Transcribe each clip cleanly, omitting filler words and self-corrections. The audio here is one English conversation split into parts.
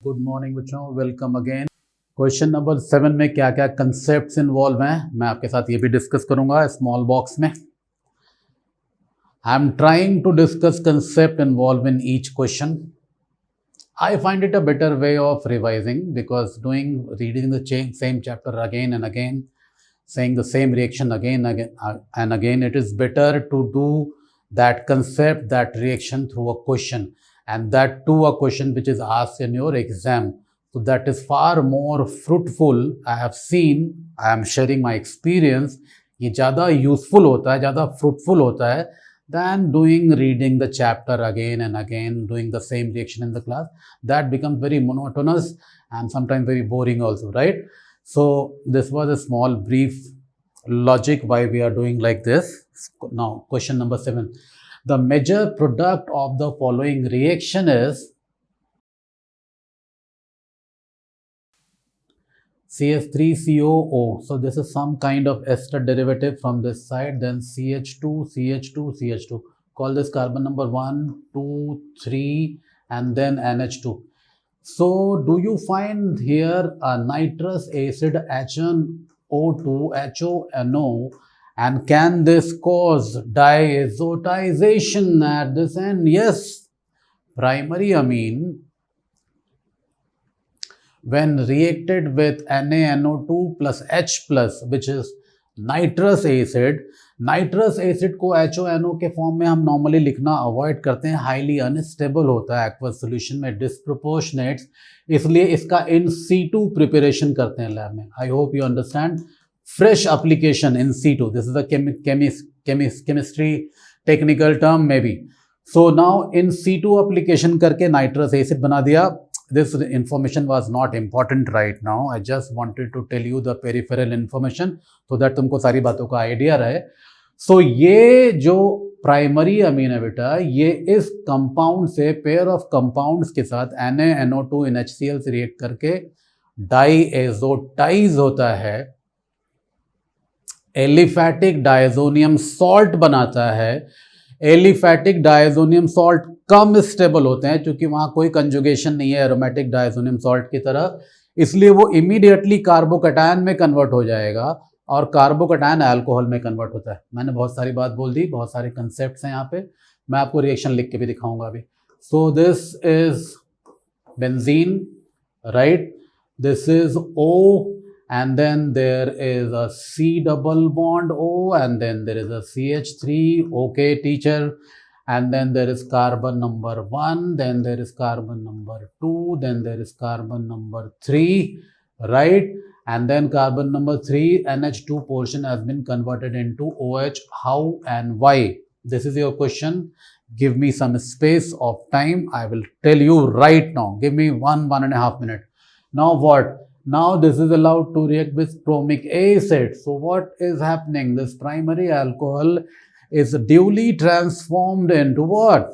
Good morning बच्चों, welcome again. Question number 7 में क्या क्या कंसेप्ट्स इन्वॉल्व हैं मैं आपके साथ ये भी डिस्कस करूंगा स्मॉल बॉक्स में। I am trying to discuss concept involve in each question. I find it a better way of revising because reading the same chapter again and again, saying the same reaction again and again, it is better to do that concept, that reaction through a question, and that too a question which is asked in your exam. So that is far more fruitful. I have seen, I am sharing my experience. ये ज़्यादा useful होता है, ज़्यादा fruitful होता है than reading the chapter again and again, doing the same reaction in the class. That becomes very monotonous and sometimes very boring also, right? So this was a small brief logic why we are doing like this. Now question number 7. The major product of the following reaction is CH3COO. So this is some kind of ester derivative from this side, then CH2, CH2, CH2. Call this carbon number 1, 2, 3 and then NH2. So do you find here a nitrous acid HNO2, HONO, and can this cause diazotization at this end? Yes. Primary amine, when reacted with NaNO2 plus H plus, which is nitrous acid को HONO के form में हम normally लिखना avoid करते हैं, highly unstable होता है aqueous solution में, डिस्प्रोपोर्शनेट्स, इसलिए इसका इन सीटू प्रिपरेशन करते हैं लैब में. I hope you understand. Fresh application in situ, this is a chemistry technical term maybe. So now in situ application करके नाइट्रस एसिड बना दिया. This information was not important right now. I just wanted to tell you the peripheral information so that तुमको सारी बातों का idea रहे. So ये जो प्राइमरी अमीन है बेटा, ये इस कंपाउंड से पेयर ऑफ कंपाउंड्स के साथ NaNO2 in HCl से रिएक्ट करके डाईएजोटाइज होता है, एलिफैटिक डायजोनियम सॉल्ट बनाता है. एलिफैटिक डायजोनियम सॉल्ट कम स्टेबल होते हैं क्योंकि वहां कोई कंजुगेशन नहीं है एरोमेटिक डायजोनियम सॉल्ट की तरह, इसलिए वो इमीडिएटली कार्बोकैटायन में कन्वर्ट हो जाएगा और कार्बोकैटायन अल्कोहल में कन्वर्ट होता है. मैंने बहुत सारी बात बोल दी, बहुत सारे कंसेप्ट्स हैं यहाँ पे, मैं आपको रिएक्शन लिख के भी दिखाऊंगा अभी. सो this is benzene, right, this is O, and then there is a C double bond O, and then there is a CH3, okay teacher, and then there is carbon number 1, then there is carbon number 2, then there is carbon number 3, right, and then carbon number 3 NH2 portion has been converted into OH. How and why? This is your question. Give me some space of time, I will tell you right now. Give me 1.5 minutes. Now what? Now this is allowed to react with bromic acid. So what is happening? This primary alcohol is duly transformed into what?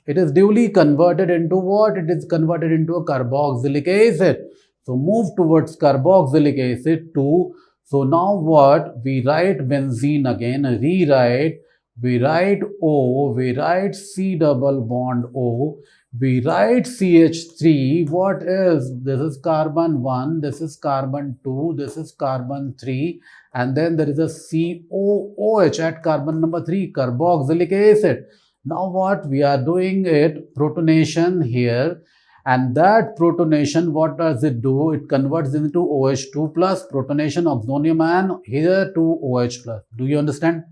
It is duly converted into what? It is converted into a carboxylic acid. So move towards carboxylic acid too. So now what? We write benzene again, rewrite. We write O, we write C double bond O. We write CH3, what is, this is carbon 1, this is carbon 2, this is carbon 3, and then there is a COOH at carbon number 3, carboxylic acid. Now what we are doing it, protonation here, and that protonation, what does it do? It converts into OH2 plus, protonation oxonium and here to OH plus. Do you understand?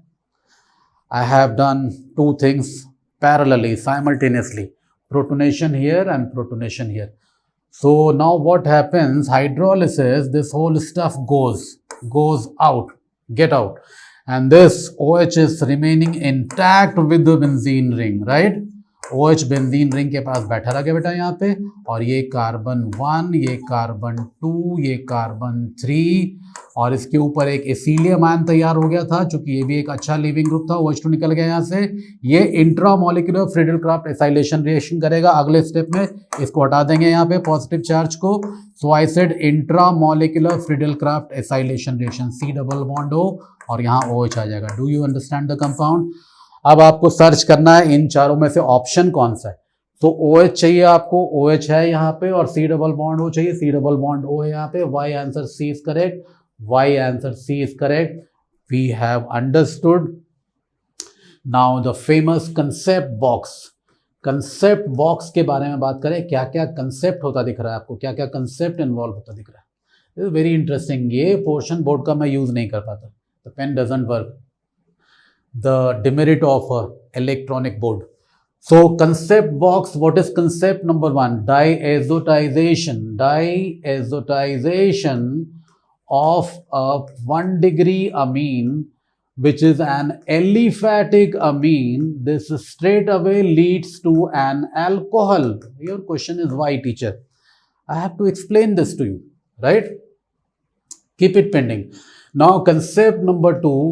I have done two things parallelly, simultaneously. Protonation here and protonation here. So now what happens? Hydrolysis, this whole stuff goes out, get out, and this OH is remaining intact with the benzene ring, right? OH benzene ring के पास बैठा रह गया बेटा यहाँ पे, और ये carbon 1, ये कार्बन 2, ये कार्बन 3, और इसके ऊपर एक एसिलियम आयन तैयार हो गया था, चूंकि ये भी एक अच्छा लीविंग ग्रुप था, OH2 निकल गया यहाँ से. ये इंट्रामोलिकुलर फ्रीडल-क्राफ्ट एसाइलेशन रिएक्शन करेगा अगले स्टेप में, इसको हटा देंगे यहाँ पे पॉजिटिव चार्ज को. So I said intramolecular Friedel Crafts acylation reaction, C double bond O और यहाँ OH आ जाएगा. Do you understand the compound? अब आपको सर्च करना है इन चारों में से ऑप्शन कौन सा है. तो OH चाहिए आपको, OH है यहाँ पे, और C डबल बॉन्ड O चाहिए, C डबल बॉन्ड O है यहाँ पे. Y answer C is correct. Y answer C is correct. We have understood. Now the famous concept box. Concept box के बारे में बात करें. क्या क्या कंसेप्ट होता दिख रहा है आपको, क्या क्या कंसेप्ट इन्वॉल्व होता दिख रहा है. Is very interesting. ये पोर्शन बोर्ड का मैं यूज नहीं कर पाता. The pen doesn't work. The demerit of electronic board. So concept box, what is concept number 1? Diazotization. Diazotization of a 1 degree amine, which is an aliphatic amine. This straight away leads to an alcohol. Your question is why, teacher? I have to explain this to you, right? Keep it pending. Now concept number 2.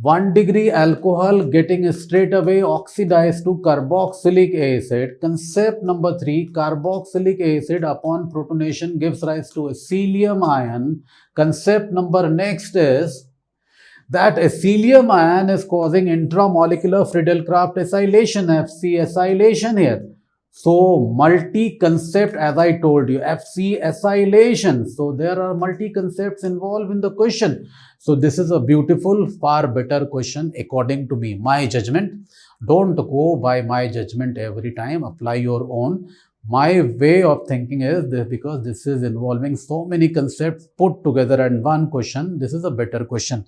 1 degree alcohol getting straight away oxidized to carboxylic acid. Concept number 3, carboxylic acid upon protonation gives rise to a cesium ion. Concept number next is that a cesium ion is causing intramolecular Friedel-Crafts acylation, FC acylation here. So multi-concept, as I told you, FC acylation. So there are multi-concepts involved in the question. So this is a beautiful, far better question according to me, my judgment. Don't go by my judgment every time. Apply your own. My way of thinking is this, because this is involving so many concepts put together in one question. This is a better question.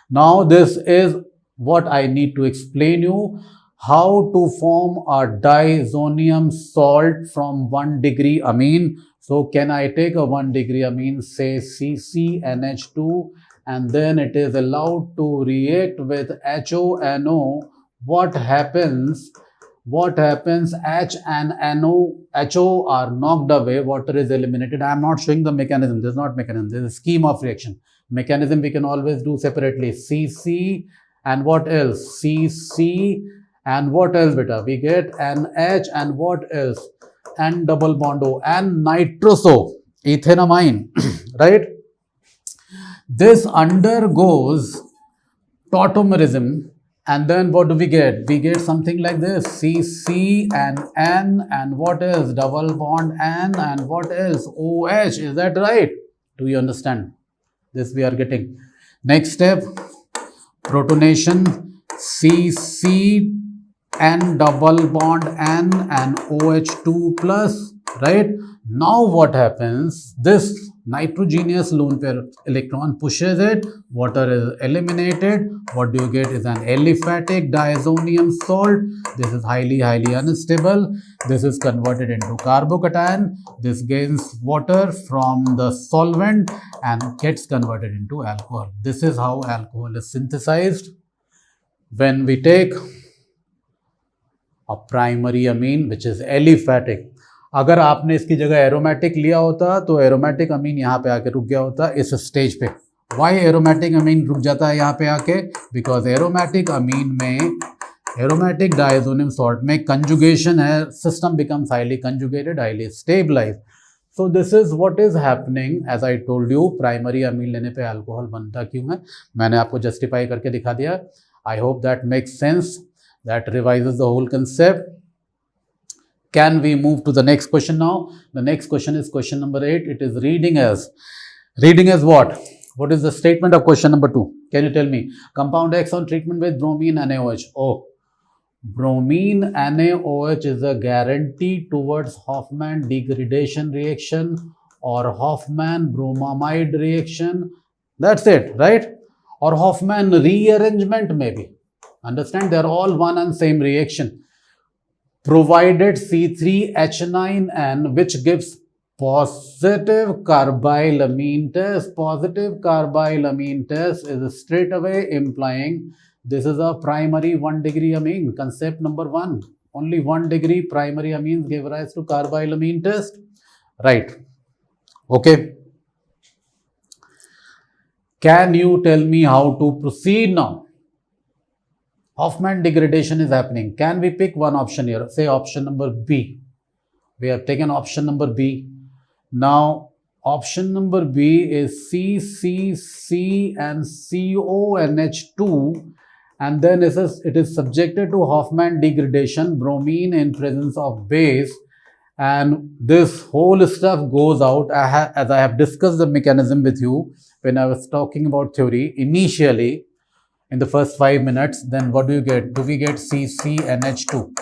Now this is what I need to explain you. How to form a diazonium salt from 1 degree amine. So can I take a 1 degree amine, say CCNH2, and then it is allowed to react with HONO. What happens? H and NO, HO are knocked away, water is eliminated. I am not showing the mechanism. This is not mechanism. This is scheme of reaction. Mechanism we can always do separately. CC and what else? CC and what else, beta? We get NH and what else? N double bond O and nitroso, ethanamine, right? This undergoes tautomerism, and then what do we get? We get something like this: CC and N and what else? Double bond N and what else? OH. Is that right? Do you understand? This we are getting. Next step, protonation. CC N double bond N and OH2 plus, right? Now what happens? This nitrogenous lone pair electron pushes it, water is eliminated. What do you get is an aliphatic diazonium salt. This is highly unstable. This is converted into carbocation. This gains water from the solvent and gets converted into alcohol. This is how alcohol is synthesized. When we take a primary amine which is aliphatic. अगर आपने इसकी जगह aromatic लिया होता तो aromatic अमीन यहाँ पे आके रुक गया होता इस स्टेज पे. वाई एरोमेटिक अमीन रुक जाता है यहाँ पे आके? बिकॉज एरोमेटिक अमीन में, एरोमेटिक डायजोनियम सॉल्ट में कंजुगेशन है, system becomes highly conjugated, highly stabilize. So this is what is happening. As I told you, primary amine लेने पे अल्कोहल बनता क्यों है, मैंने आपको जस्टिफाई करके दिखा दिया. I hope that makes sense. That revises the whole concept. Can we move to the next question now? The next question is question number 8. It is reading as what? What is the statement of question number 2? Can you tell me? Compound X on treatment with bromine NaOH. Oh, bromine NaOH is a guarantee towards Hofmann degradation reaction or Hofmann bromamide reaction. That's it, right? Or Hofmann rearrangement maybe. Understand, they are all one and same reaction. Provided C3H9N, which gives positive carbylamine test. Positive carbylamine test is straight away implying this is a primary 1 degree amine. Concept number 1. Only 1 degree primary amines give rise to carbylamine test. Right. Okay. Can you tell me how to proceed now? Hofmann degradation is happening. Can we pick one option here? Say option number B. We have taken option number B. Now, option number B is CCC and CONH2 and then it is subjected to Hofmann degradation, bromine in presence of base, and this whole stuff goes out. As I have discussed the mechanism with you when I was talking about theory initially in the first 5 minutes, then what do you get? Do we get CCNH2?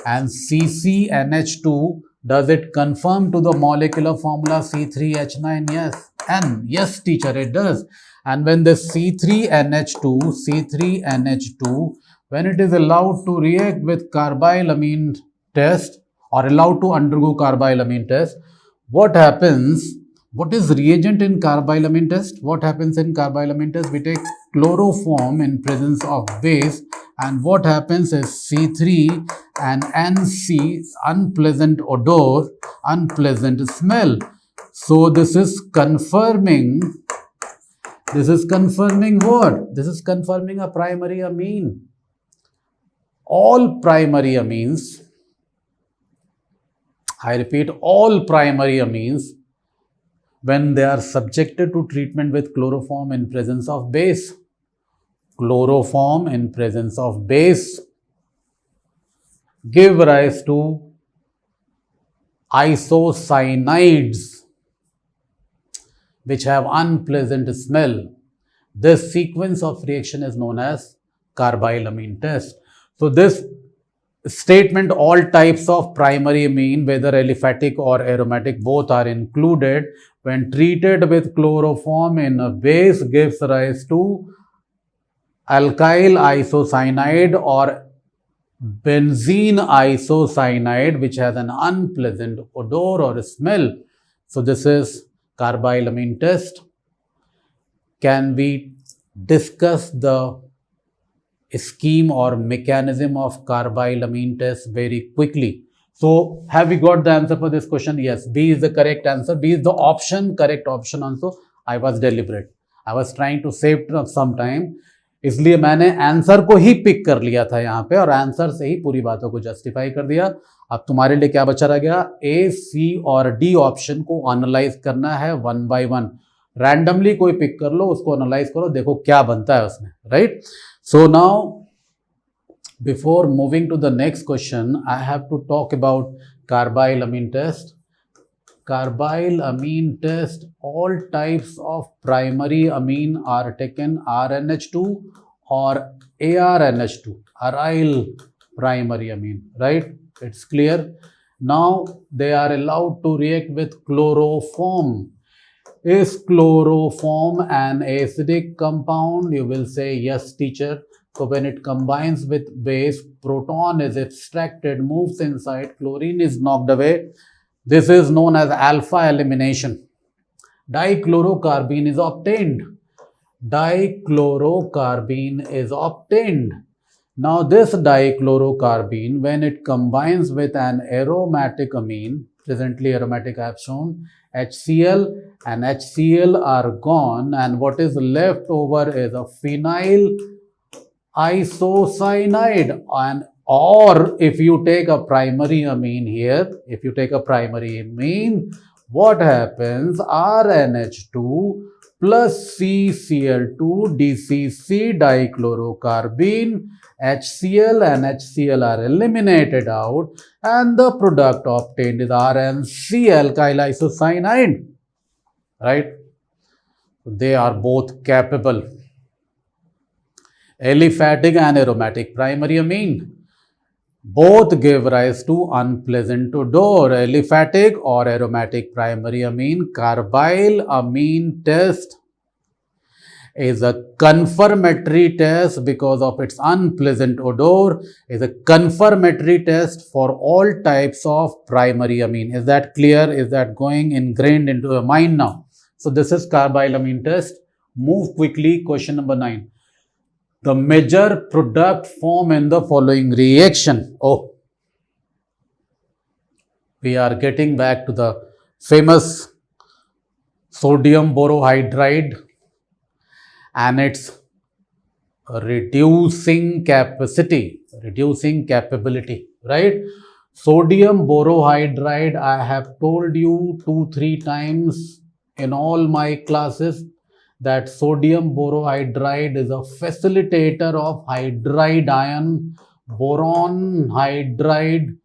And CCNH2, does it conform to the molecular formula C3H9? Yes. N, yes teacher, it does. And when the C3NH2, when it is allowed to react with carbylamine test or allowed to undergo carbylamine test, what happens? What is reagent in carbylamine test? What happens in carbylamine test? We take chloroform in presence of base, and what happens is C3 and NC, unpleasant odor, unpleasant smell. So this is confirming what? This is confirming a primary amine. All primary amines, I repeat, all primary amines, when they are subjected to treatment with chloroform in presence of base, give rise to isocyanides which have unpleasant smell. This sequence of reaction is known as carbylamine test. So this statement, all types of primary amine, whether aliphatic or aromatic, both are included, when treated with chloroform in a base, gives rise to alkyl isocyanide or benzene isocyanide, which has an unpleasant odor or smell. So this is carbylamine test. Can we discuss the scheme or mechanism of carbylamine test very quickly? So have we got the answer for this question? Yes, B is the correct answer. B is the correct option also. I was deliberate. I was trying to save some time. इसलिए मैंने answer को ही pick कर लिया था यहाँ पे और answer से ही पूरी बातों को जस्टिफाई कर दिया. अब तुम्हारे लिए क्या बचा रह गया? ए, सी और डी ऑप्शन को एनालाइज करना है वन बाय वन. रैंडमली कोई पिक कर लो, उसको एनालाइज करो, देखो क्या बनता है उसमें, right? So now before moving to the next question, I have to talk about carbylamine test. Carbylamine test, all types of primary amine are taken RNH2 or ARNH2, aryl primary amine, right? It's clear. Now they are allowed to react with chloroform. Is chloroform an acidic compound? You will say yes, teacher. So when it combines with base, proton is extracted, moves inside, chlorine is knocked away. This is known as alpha elimination. Dichlorocarbene is obtained. Now this dichlorocarbene, when it combines with an aromatic amine, presently aromatic I have shown, HCl and HCl are gone, and what is left over is a phenyl isocyanide. And or if you take a primary amine here, what happens? RNH2 plus CCl2 DCC dichlorocarbene, HCl and HCl are eliminated out, and the product obtained is RNC, alkyl isocyanide, right? They are both capable. Aliphatic and aromatic primary amine, both give rise to unpleasant odor. Aliphatic or aromatic primary amine, carbylamine test is a confirmatory test because of its unpleasant odor, is a confirmatory test for all types of primary amine. Is that clear? Is that going ingrained into your mind now? So this is carbylamine test. Move quickly, question number 9. The major product form in the following reaction. Oh, we are getting back to the famous sodium borohydride and its reducing capability, right? Sodium borohydride, I have told you 2-3 times in all my classes that sodium borohydride is a facilitator of hydride ion. Boron hydride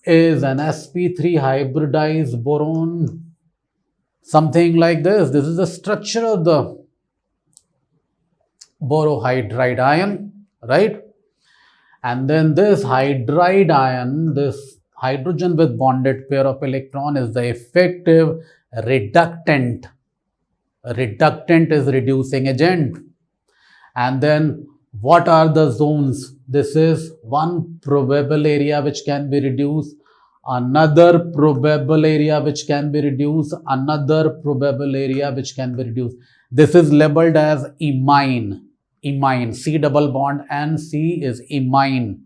is an sp3 hybridized boron. Something like this. This is the structure of the borohydride ion, right? And then this hydride ion, this hydrogen with bonded pair of electron, is the effective reductant. A reductant is reducing agent. And then what are the zones? This is one probable area which can be reduced, another probable area which can be reduced, another probable area which can be reduced. This is labeled as imine. Imine, C double bond and C is imine.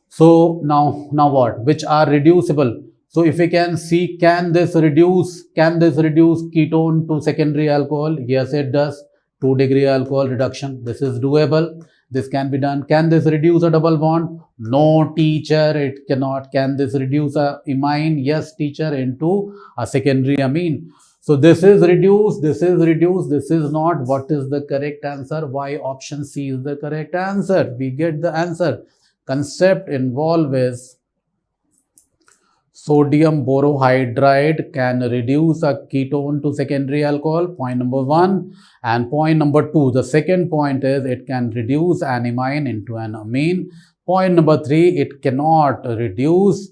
So now what? Which are reducible? So if we can see, can this reduce ketone to secondary alcohol? Yes, it does. 2-degree alcohol reduction. This is doable. This can be done. Can this reduce a double bond? No, teacher, it cannot. Can this reduce a imine? Yes, teacher, into a secondary amine. So this is reduced, this is reduced, this is not. What is the correct answer? Why option C is the correct answer? We get the answer. Concept involved is sodium borohydride can reduce a ketone to secondary alcohol, point number 1. And point number 2, the second point is it can reduce an imine into an amine. Point number 3, it cannot reduce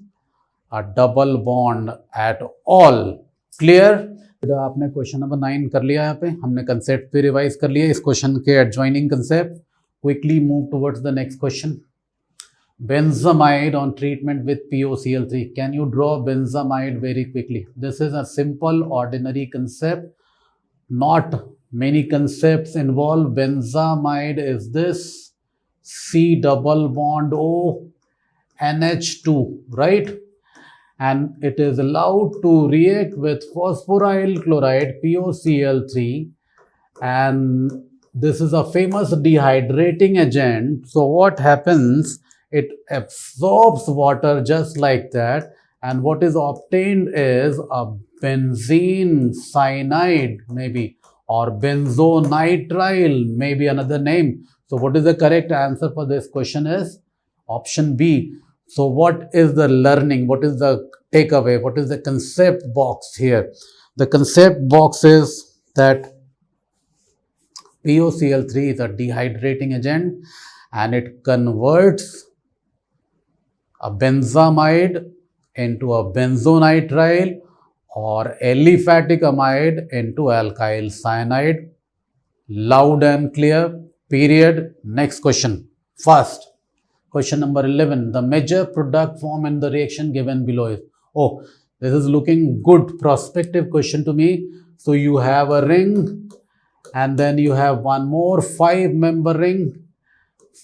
a double bond at all. Clear? आपने question number 9 कर लिया, यहाँ पे हमने concept भी revise कर लिया इस क्वेश्चन के adjoining concept. Quickly move towards the next question. Benzamide on treatment with POCl3. Can you draw benzamide very quickly? This is a simple ordinary concept. Not many concepts involved. Benzamide is this C double bond O NH2, right? And it is allowed to react with phosphoryl chloride POCl3, and this is a famous dehydrating agent. So what happens, it absorbs water just like that, and what is obtained is a benzene cyanide maybe, or benzonitrile maybe another name. So what is the correct answer for this question is option B. So what is the learning? What is the takeaway? What is the concept box here? The concept box is that POCl3 is a dehydrating agent and it converts a benzamide into a benzonitrile or aliphatic amide into alkyl cyanide. Loud and clear, period. Next question. First. Question number 11. The major product formed in the reaction given below is. Oh, this is looking good prospective question to me. So you have a ring and then you have one more 5-member ring.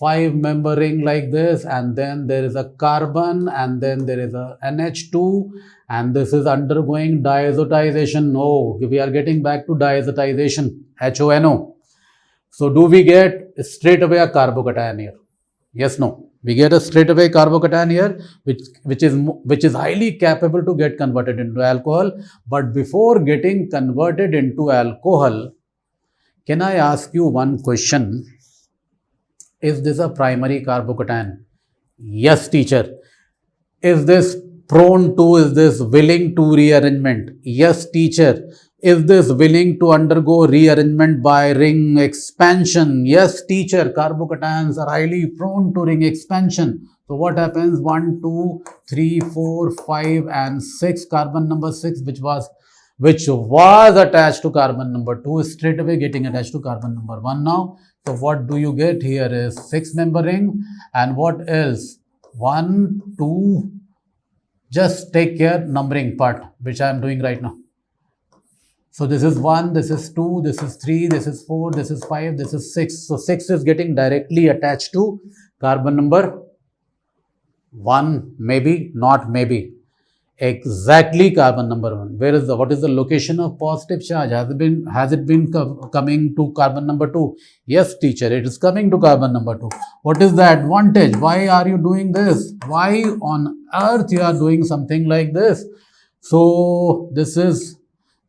5-member ring like this, and then there is a carbon and then there is a NH2 and this is undergoing diazotization. No, we are getting back to diazotization, HONO. So do we get straight away a carbocation here? Yes, no. We get a straight away carbocation here, which is highly capable to get converted into alcohol. But before getting converted into alcohol, can I ask you one question? Is this a primary carbocation? Yes, teacher. Is this prone to, is this willing to rearrangement? Yes, teacher. Is this willing to undergo rearrangement by ring expansion? Yes, teacher. Carbocations are highly prone to ring expansion. So what happens? 1, 2, 3, 4, 5 and 6. Carbon number 6 which was attached to carbon number 2 is straight away getting attached to carbon number 1 now. So what do you get here is 6-member ring, and what else? 1, 2, just take care numbering part which I am doing right now. So this is 1, this is 2, this is 3, this is 4, this is 5, this is 6. So 6 is getting directly attached to carbon number 1, maybe, not maybe. Exactly carbon number 1. What is the location of positive charge? Has it been coming to carbon number 2? Yes, teacher, it is coming to carbon number 2. What is the advantage? Why are you doing this? Why on earth you are doing something like this? So this is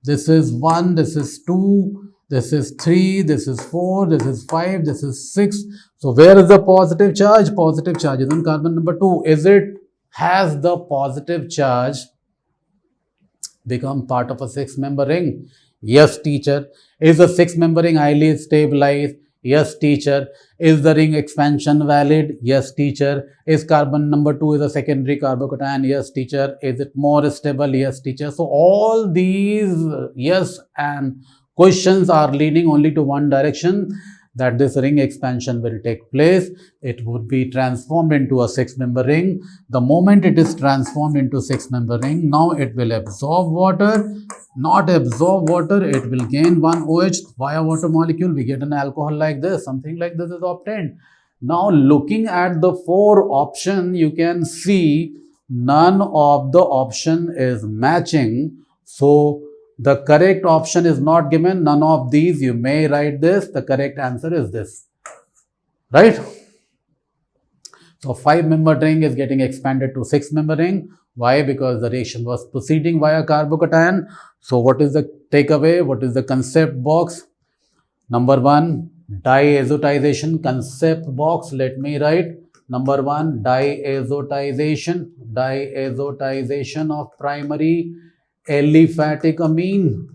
1, this is 2, This is 3, this is 4, this is 5, this is 6. So where is the positive charge? Positive charge is on carbon number 2. Is it, has the positive charge become part of a 6-member ring? Yes, teacher. Is the 6-member ring highly stabilized? Yes, teacher. Is the ring expansion valid? Yes, teacher. Is carbon number 2 is a secondary carbocation? Yes, teacher. Is it more stable? Yes, teacher. So all these yes and questions are leading only to one direction, that this ring expansion will take place. It would be transformed into a 6-member ring. The moment it is transformed into 6-member ring, now it will absorb water, not absorb water, it will gain one OH via water molecule. We get an alcohol like this, something like this is obtained. Now looking at the 4 option, you can see none of the option is matching. So the correct option is not given, none of these. You may write this, the correct answer is this, right? So 5-member ring is getting expanded to 6-member ring. Why? Because the reaction was proceeding via carbocation. So what is the takeaway? What is the concept box? Number 1, diazotization concept box. Let me write. Number 1, diazotization of primary aliphatic amine.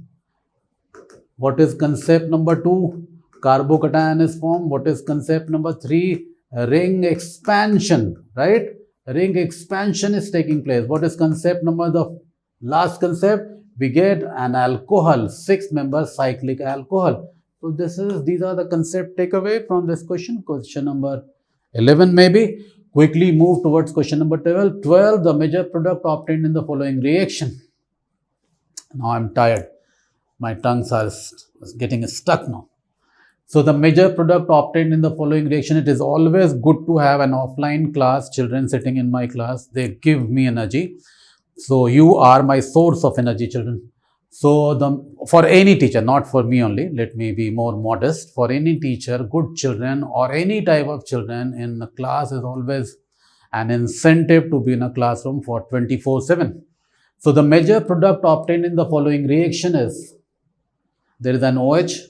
What is concept number 2? Carbocation is formed. What is concept number 3? Ring expansion, right? Ring expansion is taking place. What is concept number, the last concept? We get an alcohol, 6-member cyclic alcohol. So these are the concept takeaway from this question. Question number 11 maybe. Quickly move towards question number 12. 12, the major product obtained in the following reaction. Now I'm tired. My tongues are getting stuck now. So the major product obtained in the following reaction. It is always good to have an offline class, children sitting in my class. They give me energy. So you are my source of energy, children. So for any teacher, not for me only, let me be more modest. For any teacher, good children or any type of children in the class is always an incentive to be in a classroom for 24/7. So the major product obtained in the following reaction is, there is an OH,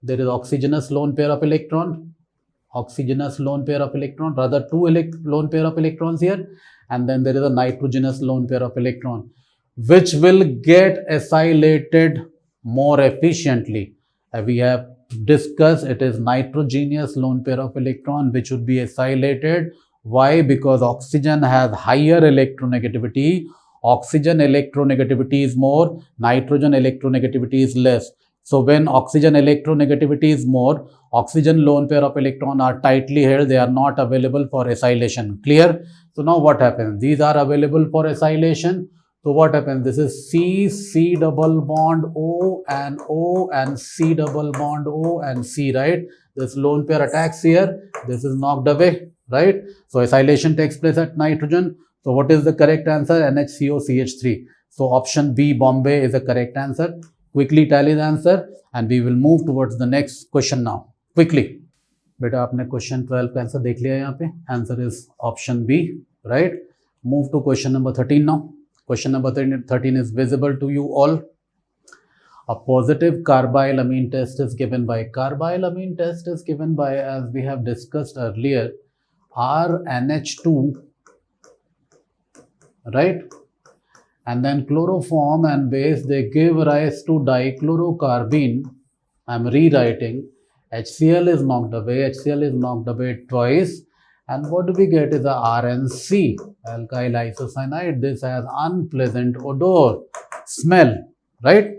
there is oxygenous lone pair of electron, rather 2 lone pair of electrons here, and then there is a nitrogenous lone pair of electron, which will get acylated more efficiently. We have discussed it is nitrogenous lone pair of electron which would be acylated. Why? Because oxygen has higher electronegativity. Oxygen electronegativity is more, nitrogen electronegativity is less. So when oxygen electronegativity is more, oxygen lone pair of electron are tightly held, they are not available for acylation. Clear? So now what happens? These are available for acylation. So what happens? This is C double bond O and C double bond O and C, right? This lone pair attacks here, this is knocked away, right? So acylation takes place at nitrogen. So what is the correct answer? NHCO CH3. So option B, Bombay, is the correct answer. Quickly tally the answer and we will move towards the next question now. Quickly. बेटा आपने question 12 का answer देख लिया यहाँ पे. Answer is option B, right? Move to question number 13 now. Question number 13 is visible to you all. A positive carbyl amine test is given by. Carbyl amine test is given by, as we have discussed earlier, RNH2, right? And then chloroform and base, they give rise to dichlorocarbene. I'm rewriting. HCl is knocked away. HCl is knocked away twice. And what do we get is a RNC, alkyl isocyanide. This has unpleasant odor, smell, right?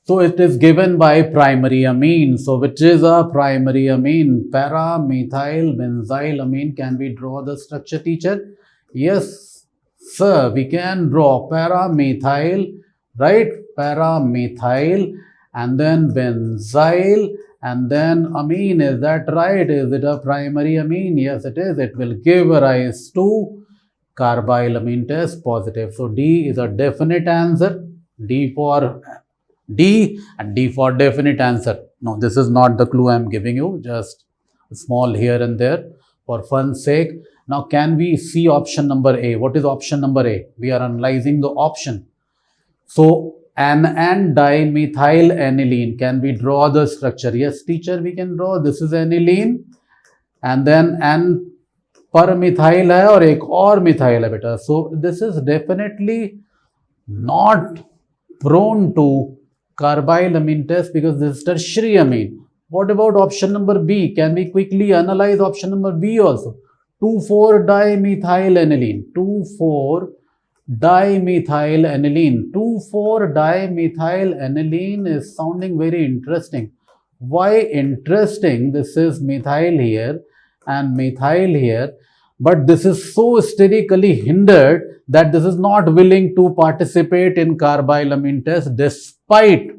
So it is given by primary amine. So which is a primary amine? Para-methyl benzyl amine. Can we draw the structure, teacher? Yes, sir, we can draw para-methyl, right? Para-methyl and then benzyl and then amine. Is that right? Is it a primary amine? Yes, it is. It will give rise to carbyl amine test positive. So D is a definite answer. D for definite answer. No, this is not the clue I am giving you, just small here and there for fun's sake. Now, can we see option number A? What is option number A? We are analyzing the option. So, N dimethyl aniline. Can we draw the structure? Yes, teacher, we can draw. This is aniline and then N पर methyl है और एक और methyl है बेटा. So this is definitely not prone to carbyl amine test because this is tertiary amine. What about option number B? Can we quickly analyze option number B also? 2,4-dimethyl aniline. 2,4-dimethyl aniline. 2,4-dimethyl aniline is sounding very interesting. Why interesting? This is methyl here and methyl here, but this is so sterically hindered that this is not willing to participate in carbylamine test despite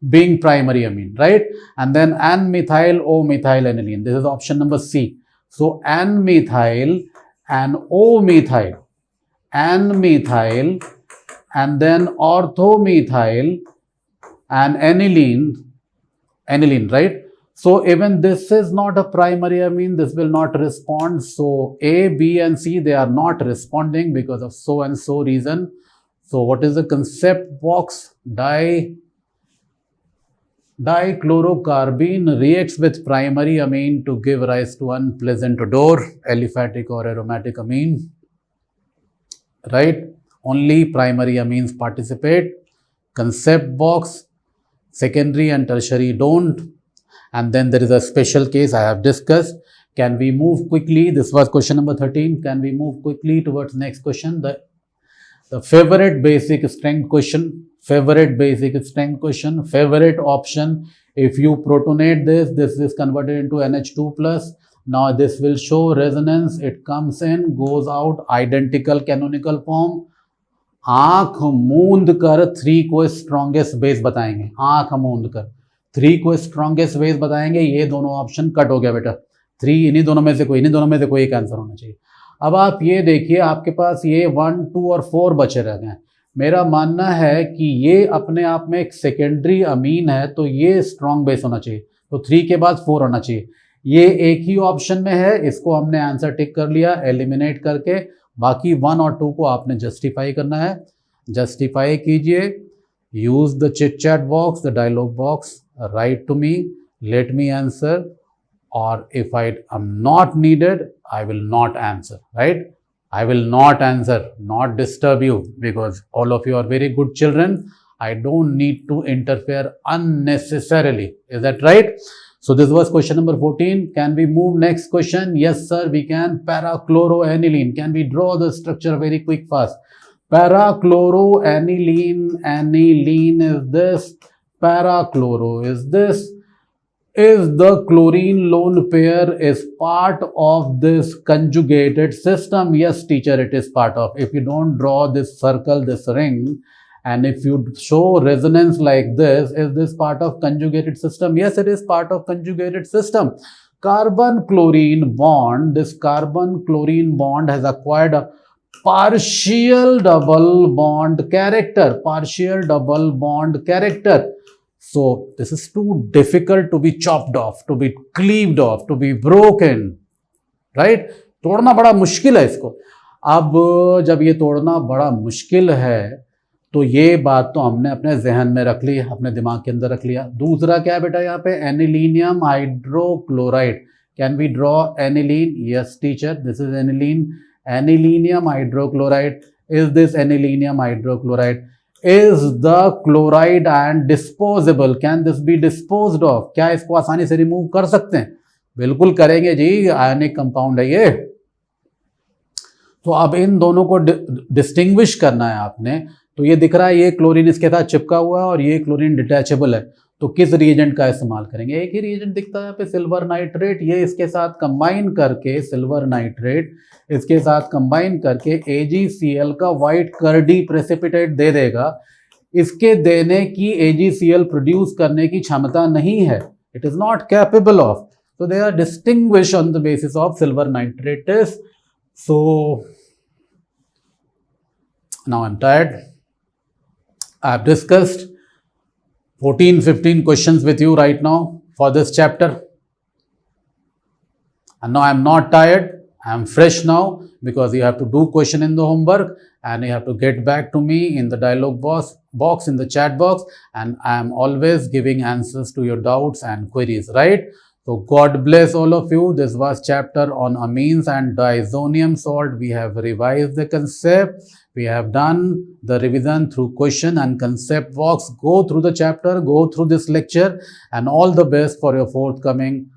being primary amine, right? And then N-methyl O-methyl aniline. This is option number C. So N-methyl and O-methyl, N-methyl and then orthomethyl and aniline, right? So even this is not a primary amine, this will not respond. So A, B and C, they are not responding because of so and so reason. So what is the concept box? Dichlorocarbene reacts with primary amine to give rise to unpleasant odor, aliphatic or aromatic amine, right? Only primary amines participate. Concept box, secondary and tertiary don't. And then there is a special case I have discussed. Can we move quickly? This was question number 13. Can we move quickly towards next question? The favorite basic strength question. Favorite option. If you protonate this is converted into NH2 plus. Now this will show resonance. It comes in, goes out, identical canonical form. आंख मूंद कर 3 को strongest base बताएंगे. आंख मूंद कर 3 को strongest base बताएंगे. ये दोनों ऑप्शन कट हो गया बेटा. 3 इन्हीं दोनों में से कोई एक आंसर होना चाहिए. अब आप ये देखिए, आपके पास ये 1, 2 और 4 बचे रह गए. मेरा मानना है कि ये अपने आप में एक सेकेंडरी अमीन है, तो ये स्ट्रॉन्ग बेस होना चाहिए. तो 3 के बाद 4 होना चाहिए. ये एक ही ऑप्शन में है, इसको हमने आंसर टिक कर लिया एलिमिनेट करके. बाकी 1 और 2 को आपने जस्टिफाई करना है. जस्टिफाई कीजिए. Use the chit chat box, the dialogue box, write to me, let me answer, or if I am not needed, I will not answer, right? I will not answer, not disturb you, because all of you are very good children. I don't need to interfere unnecessarily. Is that right? So this was question number 14. Can we move next question? Yes, sir, we can. Parachloroaniline. Can we draw the structure very quick, fast? Parachloroaniline, aniline is this. Parachloro is this. Is the chlorine lone pair is part of this conjugated system? Yes, teacher, it is part of. If you don't draw this circle, this ring, and if you show resonance like this, is this part of conjugated system? Yes, it is part of conjugated system. Carbon-chlorine bond, this carbon-chlorine bond has acquired a partial double bond character. So this is too difficult to be chopped off, to be cleaved off, to be broken, right? तोड़ना बड़ा मुश्किल है इसको. अब जब ये तोड़ना बड़ा मुश्किल है, तो ये बात तो हमने अपने जहन में रख ली, अपने दिमाग के अंदर रख लिया. दूसरा क्या है बेटा यहाँ पे? Anilinium hydrochloride. Can we draw aniline? Yes teacher, this is aniline. Anilinium hydrochloride. Is this anilinium hydrochloride? Is the chloride ion disposable? Can this be disposed of? क्या इसको आसानी से रिमूव कर सकते हैं? बिल्कुल करेंगे जी, आयनिक कंपाउंड है ये. तो अब इन दोनों को डिस्टिंग्विश करना है आपने. तो ये दिख रहा है, ये क्लोरीन इसके साथ चिपका हुआ है और ये क्लोरीन डिटैचेबल है. तो किस रिएजेंट का इस्तेमाल करेंगे? एक ही रिएजेंट दिखता है यहाँ पे, सिल्वर नाइट्रेट. ये इसके साथ कंबाइन करके, सिल्वर नाइट्रेट इसके साथ कंबाइन करके AgCl का वाइट कर्डी प्रेसिपिटेट दे देगा. इसके देने की AgCl प्रोड्यूस करने की क्षमता नहीं है. It is not capable of. So they are distinguished on the basis of silver nitrate test. So now I'm tired. I have discussed 14-15 questions with you right now for this chapter. And now I'm not tired. I'm fresh now because you have to do question in the homework and you have to get back to me in the dialog box in the chat box, and I am always giving answers to your doubts and queries, right? So God bless all of you. This was chapter on amines and diazonium salt. We have revised the concept. We have done the revision through question and concept walks. Go through the chapter, go through this lecture, and all the best for your forthcoming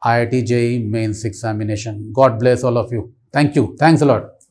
IIT JEE mains examination. God bless all of you. Thank you. Thanks a lot.